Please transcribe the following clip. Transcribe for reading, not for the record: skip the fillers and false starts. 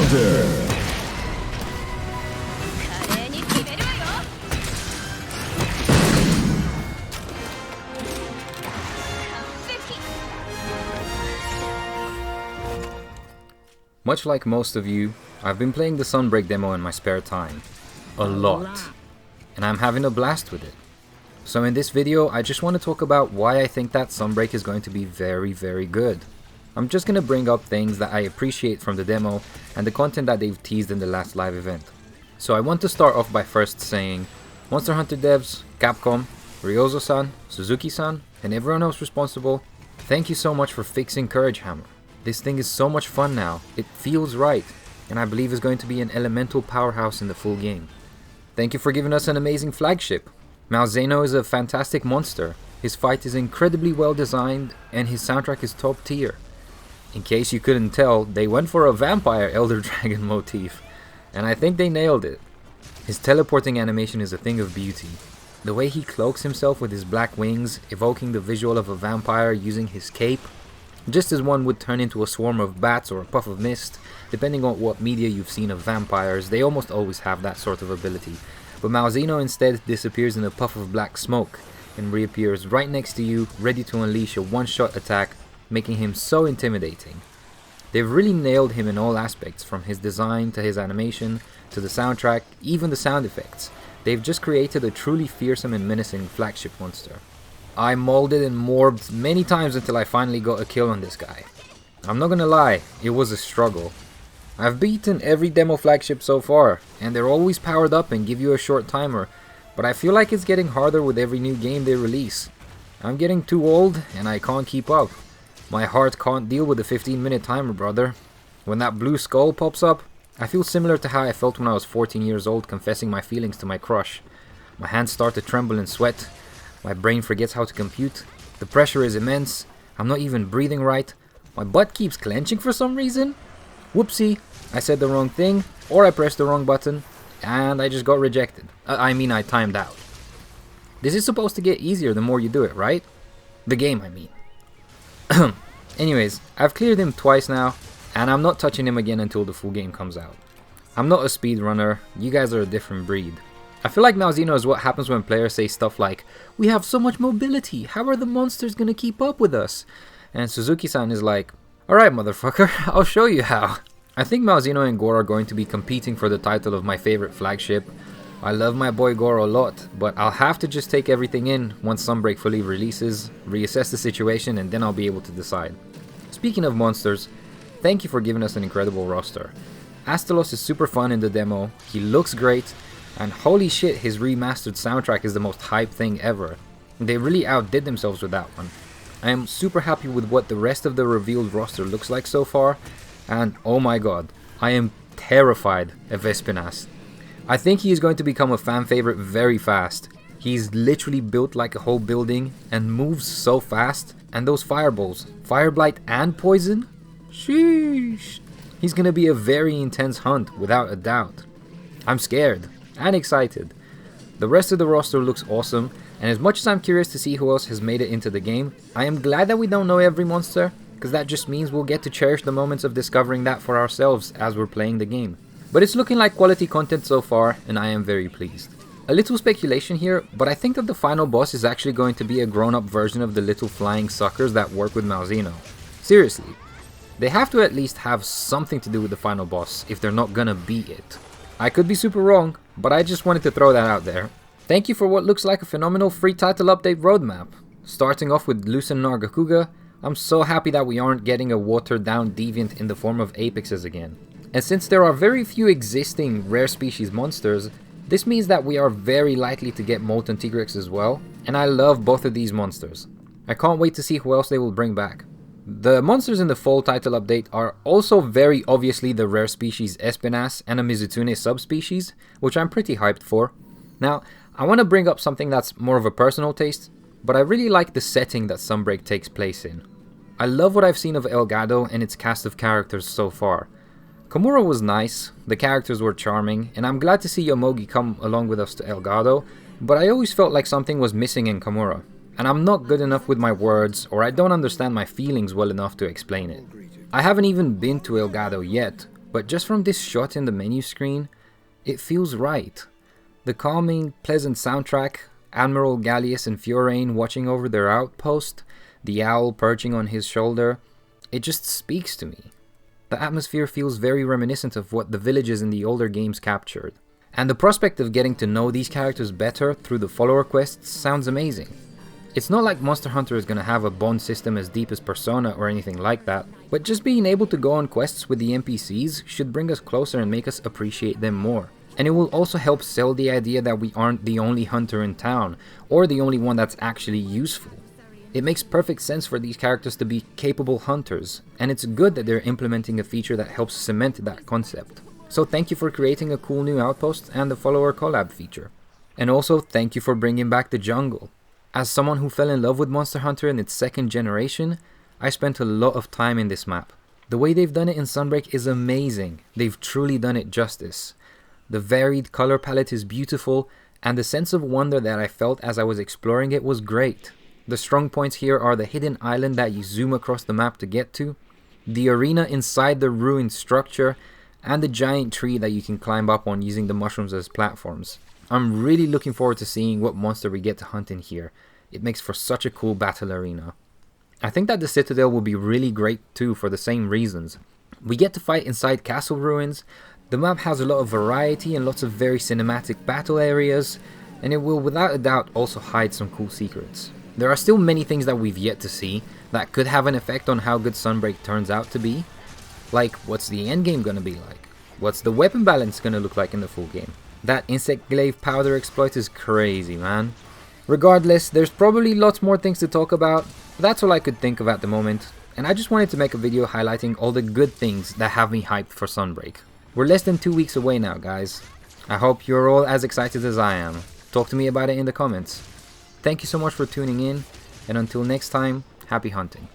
counter. Much like most of you, I've been playing the Sunbreak demo in my spare time. A lot. And I'm having a blast with it. So in this video, I just want to talk about why I think that Sunbreak is going to be very, very good. I'm just going to bring up things that I appreciate from the demo and the content that they've teased in the last live event. So I want to start off by first saying, Monster Hunter devs, Capcom, Ryozo-san, Suzuki-san, and everyone else responsible, thank you so much for fixing Courage Hammer. This thing is so much fun now, it feels right, and I believe is going to be an elemental powerhouse in the full game. Thank you for giving us an amazing flagship. Malzeno is a fantastic monster, his fight is incredibly well designed, and his soundtrack is top tier. In case you couldn't tell, they went for a vampire Elder Dragon motif, and I think they nailed it. His teleporting animation is a thing of beauty. The way he cloaks himself with his black wings, evoking the visual of a vampire using his cape, just as one would turn into a swarm of bats or a puff of mist, depending on what media you've seen of vampires, they almost always have that sort of ability. But Malzeno instead disappears in a puff of black smoke, and reappears right next to you, ready to unleash a one-shot attack, making him so intimidating. They've really nailed him in all aspects, from his design to his animation, to the soundtrack, even the sound effects. They've just created a truly fearsome and menacing flagship monster. I molded and morbed many times until I finally got a kill on this guy. I'm not gonna lie, it was a struggle. I've beaten every demo flagship so far, and they're always powered up and give you a short timer, but I feel like it's getting harder with every new game they release. I'm getting too old, and I can't keep up. My heart can't deal with a 15-minute timer, brother. When that blue skull pops up, I feel similar to how I felt when I was 14 years old confessing my feelings to my crush. My hands start to tremble and sweat. My brain forgets how to compute. The pressure is immense. I'm not even breathing right. My butt keeps clenching for some reason. Whoopsie, I said the wrong thing, or I pressed the wrong button, and I just got rejected. I timed out. This is supposed to get easier the more you do it, right? The game, I mean. Anyways, I've cleared him twice now, and I'm not touching him again until the full game comes out. I'm not a speedrunner, you guys are a different breed. I feel like Malzeno is what happens when players say stuff like, "We have so much mobility, how are the monsters gonna keep up with us?" And Suzuki-san is like, "Alright motherfucker, I'll show you how." I think Malzeno and Gore are going to be competing for the title of my favorite flagship. I love my boy Gore a lot, but I'll have to just take everything in once Sunbreak fully releases, reassess the situation, and then I'll be able to decide. Speaking of monsters, thank you for giving us an incredible roster. Astalos is super fun in the demo, he looks great, and holy shit, his remastered soundtrack is the most hype thing ever. They really outdid themselves with that one. I am super happy with what the rest of the revealed roster looks like so far, and oh my god, I am terrified of Espinas. I think he is going to become a fan favorite very fast. He's literally built like a whole building and moves so fast, and those fireballs, fire blight and poison? Sheesh. He's gonna be a very intense hunt without a doubt. I'm scared and excited. The rest of the roster looks awesome, and as much as I'm curious to see who else has made it into the game, I am glad that we don't know every monster, because that just means we'll get to cherish the moments of discovering that for ourselves as we're playing the game. But it's looking like quality content so far, and I am very pleased. A little speculation here, but I think that the final boss is actually going to be a grown-up version of the little flying suckers that work with Malzeno. Seriously, they have to at least have something to do with the final boss if they're not gonna beat it. I could be super wrong, but I just wanted to throw that out there. Thank you for what looks like a phenomenal free title update roadmap. Starting off with Lucen Nargacuga, I'm so happy that we aren't getting a watered down deviant in the form of apexes again. And since there are very few existing rare species monsters, this means that we are very likely to get Molten Tigrex as well, and I love both of these monsters. I can't wait to see who else they will bring back. The monsters in the fall title update are also very obviously the rare species Espinas and a Mizutune subspecies, which I'm pretty hyped for. Now, I want to bring up something that's more of a personal taste, but I really like the setting that Sunbreak takes place in. I love what I've seen of Elgado and its cast of characters so far. Komura was nice, the characters were charming, and I'm glad to see Yomogi come along with us to Elgado, but I always felt like something was missing in Komura. And I'm not good enough with my words, or I don't understand my feelings well enough to explain it. I haven't even been to Elgado yet, but just from this shot in the menu screen, it feels right. The calming, pleasant soundtrack, Admiral Gallius and Fiorane watching over their outpost, the owl perching on his shoulder, it just speaks to me. The atmosphere feels very reminiscent of what the villages in the older games captured. And the prospect of getting to know these characters better through the follower quests sounds amazing. It's not like Monster Hunter is going to have a bond system as deep as Persona or anything like that, but just being able to go on quests with the NPCs should bring us closer and make us appreciate them more. And it will also help sell the idea that we aren't the only hunter in town, or the only one that's actually useful. It makes perfect sense for these characters to be capable hunters, and it's good that they're implementing a feature that helps cement that concept. So thank you for creating a cool new outpost and the follower collab feature. And also thank you for bringing back the jungle. As someone who fell in love with Monster Hunter in its second generation, I spent a lot of time in this map. The way they've done it in Sunbreak is amazing. They've truly done it justice. The varied color palette is beautiful, and the sense of wonder that I felt as I was exploring it was great. The strong points here are the hidden island that you zoom across the map to get to, the arena inside the ruined structure, and the giant tree that you can climb up on using the mushrooms as platforms. I'm really looking forward to seeing what monster we get to hunt in here. It makes for such a cool battle arena. I think that the Citadel will be really great too for the same reasons. We get to fight inside castle ruins, the map has a lot of variety and lots of very cinematic battle areas, and it will without a doubt also hide some cool secrets. There are still many things that we've yet to see that could have an effect on how good Sunbreak turns out to be. Like, what's the endgame gonna be like? What's the weapon balance gonna look like in the full game? That insect glaive powder exploit is crazy, man. Regardless, there's probably lots more things to talk about, but that's all I could think of at the moment, and I just wanted to make a video highlighting all the good things that have me hyped for Sunbreak. We're less than 2 weeks away now, guys. I hope you're all as excited as I am. Talk to me about it in the comments. Thank you so much for tuning in, and until next time, happy hunting.